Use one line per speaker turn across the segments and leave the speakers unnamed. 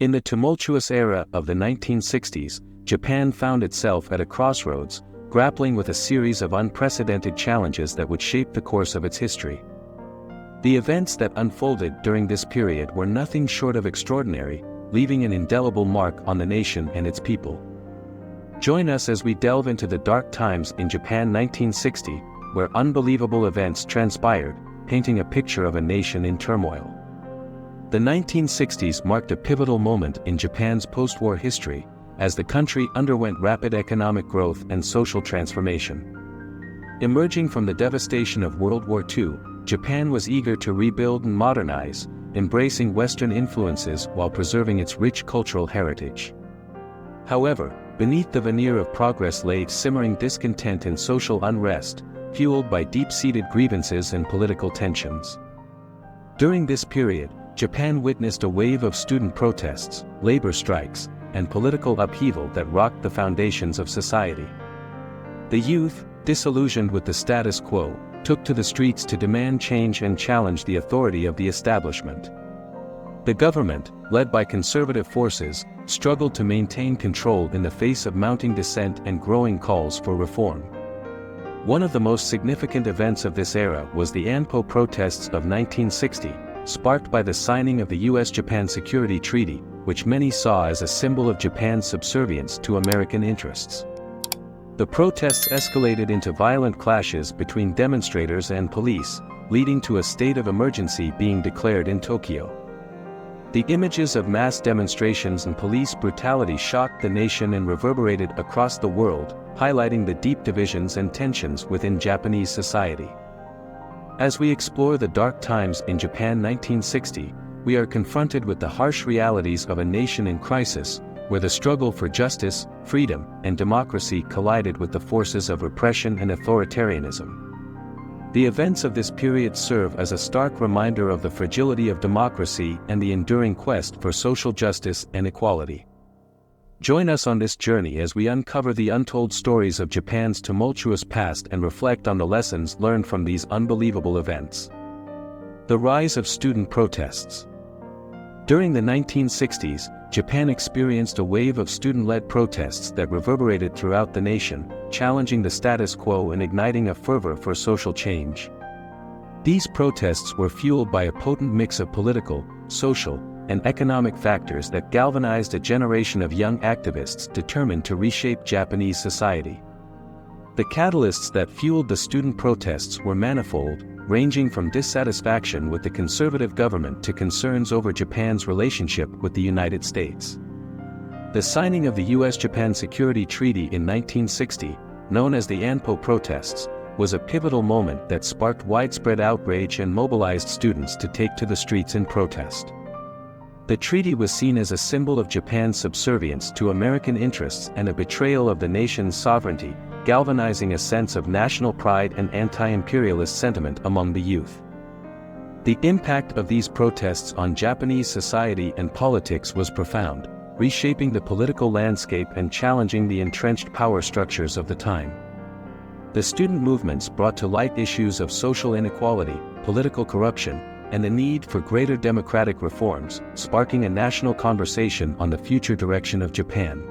In the tumultuous era of the 1960s, Japan found itself at a crossroads, grappling with a series of unprecedented challenges that would shape the course of its history. The events that unfolded during this period were nothing short of extraordinary, leaving an indelible mark on the nation and its people. Join us as we delve into the dark times in Japan 1960, where unbelievable events transpired, painting a picture of a nation in turmoil. The 1960s marked a pivotal moment in Japan's post-war history, as the country underwent rapid economic growth and social transformation. Emerging from the devastation of World War II, Japan was eager to rebuild and modernize, embracing Western influences while preserving its rich cultural heritage. However, beneath the veneer of progress lay simmering discontent and social unrest, fueled by deep-seated grievances and political tensions. During this period, Japan witnessed a wave of student protests, labor strikes, and political upheaval that rocked the foundations of society. The youth, disillusioned with the status quo, took to the streets to demand change and challenge the authority of the establishment. The government, led by conservative forces, struggled to maintain control in the face of mounting dissent and growing calls for reform. One of the most significant events of this era was the Anpo protests of 1960, sparked by the signing of the US-Japan Security Treaty, which many saw as a symbol of Japan's subservience to American interests. The protests escalated into violent clashes between demonstrators and police, leading to a state of emergency being declared in Tokyo. The images of mass demonstrations and police brutality shocked the nation and reverberated across the world, highlighting the deep divisions and tensions within Japanese society. As we explore the dark times in Japan 1960, we are confronted with the harsh realities of a nation in crisis, where the struggle for justice, freedom, and democracy collided with the forces of repression and authoritarianism. The events of this period serve as a stark reminder of the fragility of democracy and the enduring quest for social justice and equality. Join us on this journey as we uncover the untold stories of Japan's tumultuous past and reflect on the lessons learned from these unbelievable events. The rise of student protests. During the 1960s, Japan experienced a wave of student-led protests that reverberated throughout the nation, challenging the status quo and igniting a fervor for social change. These protests were fueled by a potent mix of political, social, and economic factors that galvanized a generation of young activists determined to reshape Japanese society. The catalysts that fueled the student protests were manifold, ranging from dissatisfaction with the conservative government to concerns over Japan's relationship with the United States. The signing of the US-Japan Security Treaty in 1960, known as the Anpo protests, was a pivotal moment that sparked widespread outrage and mobilized students to take to the streets in protest. The treaty was seen as a symbol of Japan's subservience to American interests and a betrayal of the nation's sovereignty, galvanizing a sense of national pride and anti-imperialist sentiment among the youth. The impact of these protests on Japanese society and politics was profound, reshaping the political landscape and challenging the entrenched power structures of the time. The student movements brought to light issues of social inequality, political corruption, and the need for greater democratic reforms, sparking a national conversation on the future direction of Japan.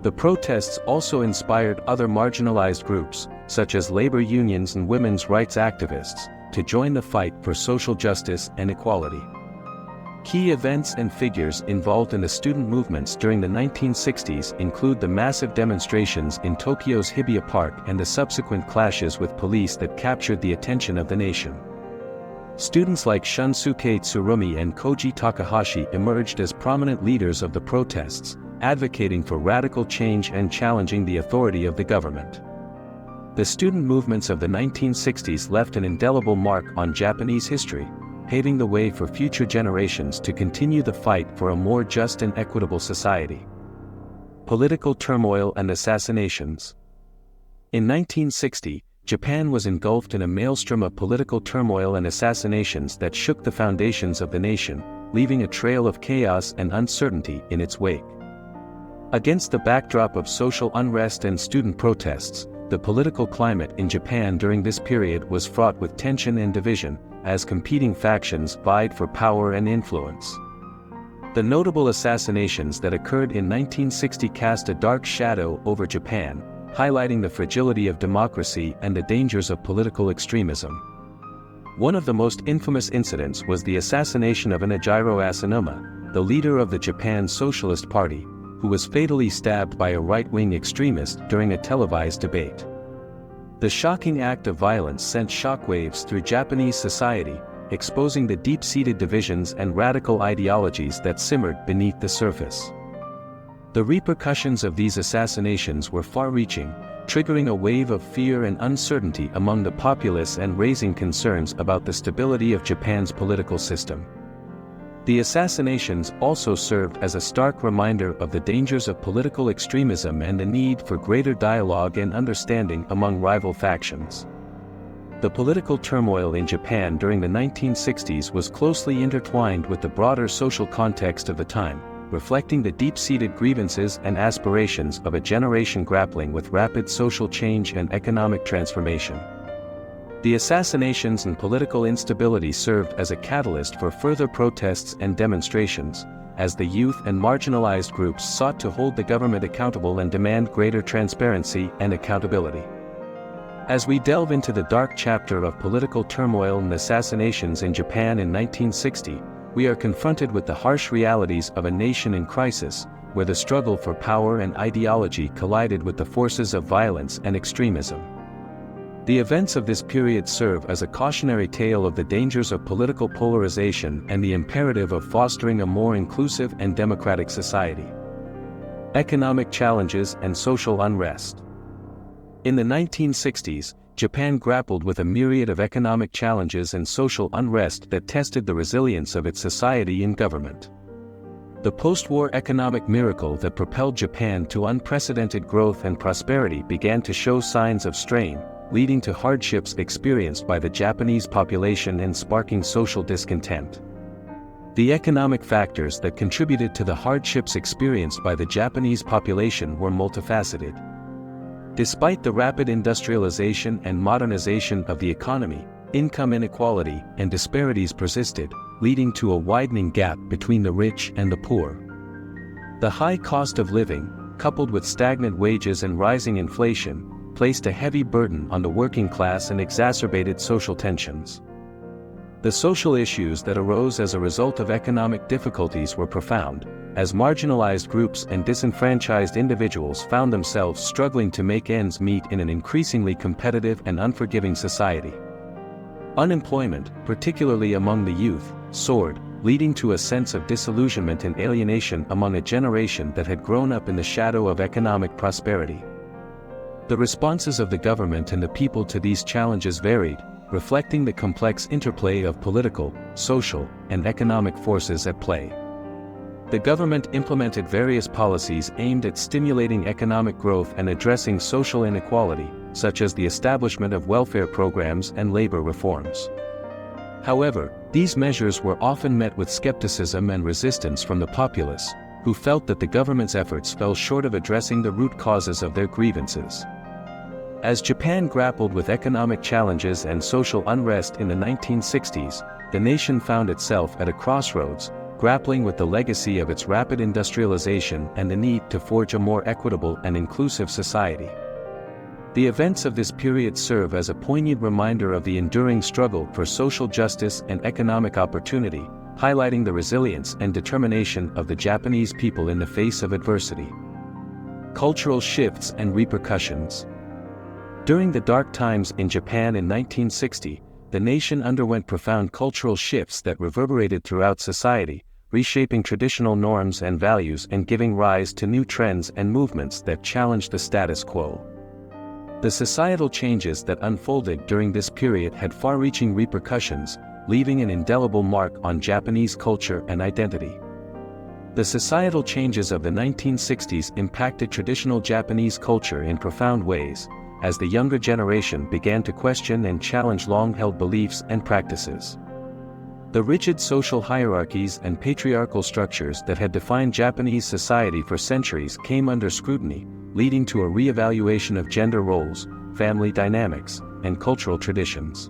The protests also inspired other marginalized groups, such as labor unions and women's rights activists, to join the fight for social justice and equality. Key events and figures involved in the student movements during the 1960s include the massive demonstrations in Tokyo's Hibiya Park and the subsequent clashes with police that captured the attention of the nation. Students like Shunsuke Tsurumi and Koji Takahashi emerged as prominent leaders of the protests, advocating for radical change and challenging the authority of the government. The student movements of the 1960s left an indelible mark on Japanese history, paving the way for future generations to continue the fight for a more just and equitable society. Political turmoil and assassinations. In 1960, Japan was engulfed in a maelstrom of political turmoil and assassinations that shook the foundations of the nation, leaving a trail of chaos and uncertainty in its wake. Against the backdrop of social unrest and student protests, the political climate in Japan during this period was fraught with tension and division, as competing factions vied for power and influence. The notable assassinations that occurred in 1960 cast a dark shadow over Japan, highlighting the fragility of democracy and the dangers of political extremism. One of the most infamous incidents was the assassination of Inajiro Asanuma, the leader of the Japan Socialist Party, who was fatally stabbed by a right-wing extremist during a televised debate. The shocking act of violence sent shockwaves through Japanese society, exposing the deep-seated divisions and radical ideologies that simmered beneath the surface. The repercussions of these assassinations were far-reaching, triggering a wave of fear and uncertainty among the populace and raising concerns about the stability of Japan's political system. The assassinations also served as a stark reminder of the dangers of political extremism and the need for greater dialogue and understanding among rival factions. The political turmoil in Japan during the 1960s was closely intertwined with the broader social context of the time, reflecting the deep-seated grievances and aspirations of a generation grappling with rapid social change and economic transformation. The assassinations and political instability served as a catalyst for further protests and demonstrations, as the youth and marginalized groups sought to hold the government accountable and demand greater transparency and accountability. As we delve into the dark chapter of political turmoil and assassinations in Japan in 1960, we are confronted with the harsh realities of a nation in crisis, where the struggle for power and ideology collided with the forces of violence and extremism. The events of this period serve as a cautionary tale of the dangers of political polarization and the imperative of fostering a more inclusive and democratic society. Economic challenges and social unrest. In the 1960s, Japan grappled with a myriad of economic challenges and social unrest that tested the resilience of its society and government. The post-war economic miracle that propelled Japan to unprecedented growth and prosperity began to show signs of strain, leading to hardships experienced by the Japanese population and sparking social discontent. The economic factors that contributed to the hardships experienced by the Japanese population were multifaceted. Despite the rapid industrialization and modernization of the economy, income inequality and disparities persisted, leading to a widening gap between the rich and the poor. The high cost of living, coupled with stagnant wages and rising inflation, placed a heavy burden on the working class and exacerbated social tensions. The social issues that arose as a result of economic difficulties were profound, as marginalized groups and disenfranchised individuals found themselves struggling to make ends meet in an increasingly competitive and unforgiving society. Unemployment, particularly among the youth, soared, leading to a sense of disillusionment and alienation among a generation that had grown up in the shadow of economic prosperity. The responses of the government and the people to these challenges varied, reflecting the complex interplay of political, social, and economic forces at play. The government implemented various policies aimed at stimulating economic growth and addressing social inequality, such as the establishment of welfare programs and labor reforms. However, these measures were often met with skepticism and resistance from the populace, who felt that the government's efforts fell short of addressing the root causes of their grievances. As Japan grappled with economic challenges and social unrest in the 1960s, the nation found itself at a crossroads, grappling with the legacy of its rapid industrialization and the need to forge a more equitable and inclusive society. The events of this period serve as a poignant reminder of the enduring struggle for social justice and economic opportunity, highlighting the resilience and determination of the Japanese people in the face of adversity. Cultural shifts and repercussions. During the dark times in Japan in 1960, the nation underwent profound cultural shifts that reverberated throughout society, reshaping traditional norms and values and giving rise to new trends and movements that challenged the status quo. The societal changes that unfolded during this period had far-reaching repercussions, leaving an indelible mark on Japanese culture and identity. The societal changes of the 1960s impacted traditional Japanese culture in profound ways, as the younger generation began to question and challenge long-held beliefs and practices. The rigid social hierarchies and patriarchal structures that had defined Japanese society for centuries came under scrutiny, leading to a re-evaluation of gender roles, family dynamics, and cultural traditions.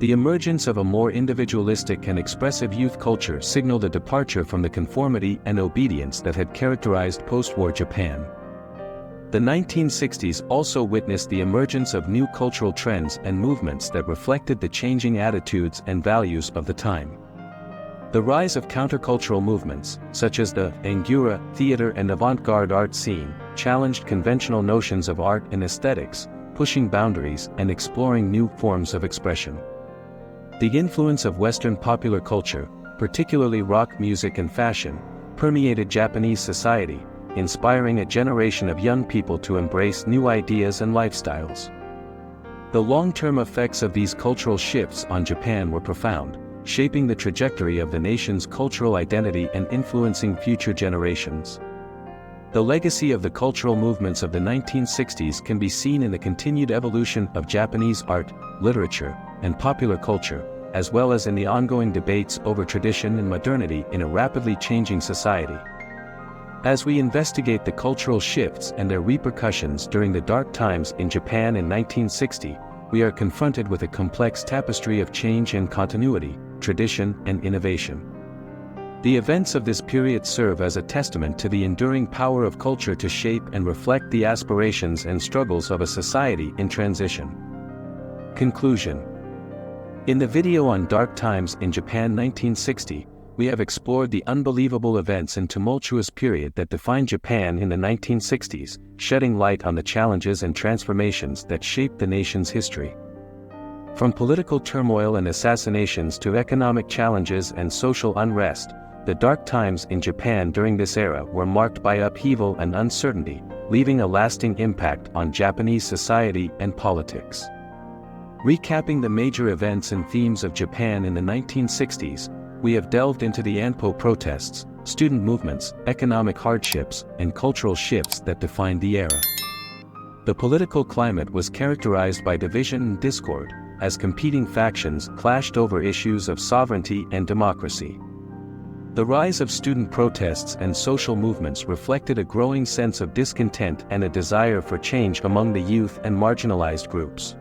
The emergence of a more individualistic and expressive youth culture signaled a departure from the conformity and obedience that had characterized post-war Japan. The 1960s also witnessed the emergence of new cultural trends and movements that reflected the changing attitudes and values of the time. The rise of countercultural movements, such as the Angura, theater and avant-garde art scene, challenged conventional notions of art and aesthetics, pushing boundaries and exploring new forms of expression. The influence of Western popular culture, particularly rock music and fashion, permeated Japanese society, inspiring a generation of young people to embrace new ideas and lifestyles. The long-term effects of these cultural shifts on Japan were profound, shaping the trajectory of the nation's cultural identity and influencing future generations. The legacy of the cultural movements of the 1960s can be seen in the continued evolution of Japanese art, literature, and popular culture, as well as in the ongoing debates over tradition and modernity in a rapidly changing society. As we investigate the cultural shifts and their repercussions during the dark times in Japan in 1960, we are confronted with a complex tapestry of change and continuity, tradition and innovation. The events of this period serve as a testament to the enduring power of culture to shape and reflect the aspirations and struggles of a society in transition. Conclusion. In the video on Dark Times in Japan 1960, we have explored the unbelievable events and tumultuous period that defined Japan in the 1960s, shedding light on the challenges and transformations that shaped the nation's history. From political turmoil and assassinations to economic challenges and social unrest, the dark times in Japan during this era were marked by upheaval and uncertainty, leaving a lasting impact on Japanese society and politics. Recapping the major events and themes of Japan in the 1960s, we have delved into the Anpo protests, student movements, economic hardships, and cultural shifts that defined the era. The political climate was characterized by division and discord, as competing factions clashed over issues of sovereignty and democracy. The rise of student protests and social movements reflected a growing sense of discontent and a desire for change among the youth and marginalized groups.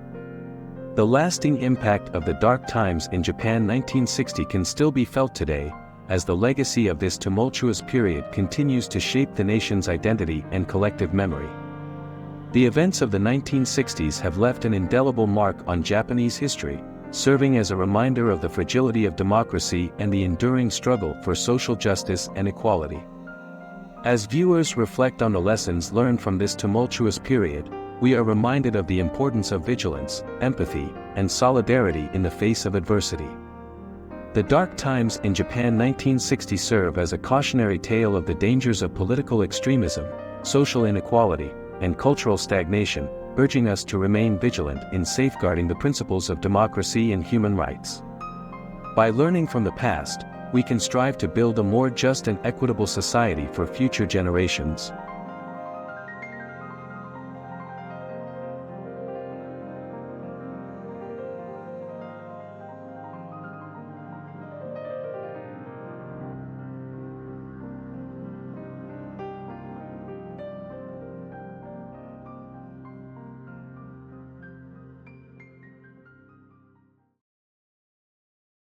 The lasting impact of the dark times in Japan 1960 can still be felt today, as the legacy of this tumultuous period continues to shape the nation's identity and collective memory. The events of the 1960s have left an indelible mark on Japanese history, serving as a reminder of the fragility of democracy and the enduring struggle for social justice and equality. As viewers reflect on the lessons learned from this tumultuous period, we are reminded of the importance of vigilance, empathy, and solidarity in the face of adversity. The dark times in Japan 1960 serve as a cautionary tale of the dangers of political extremism, social inequality, and cultural stagnation, urging us to remain vigilant in safeguarding the principles of democracy and human rights. By learning from the past, we can strive to build a more just and equitable society for future generations.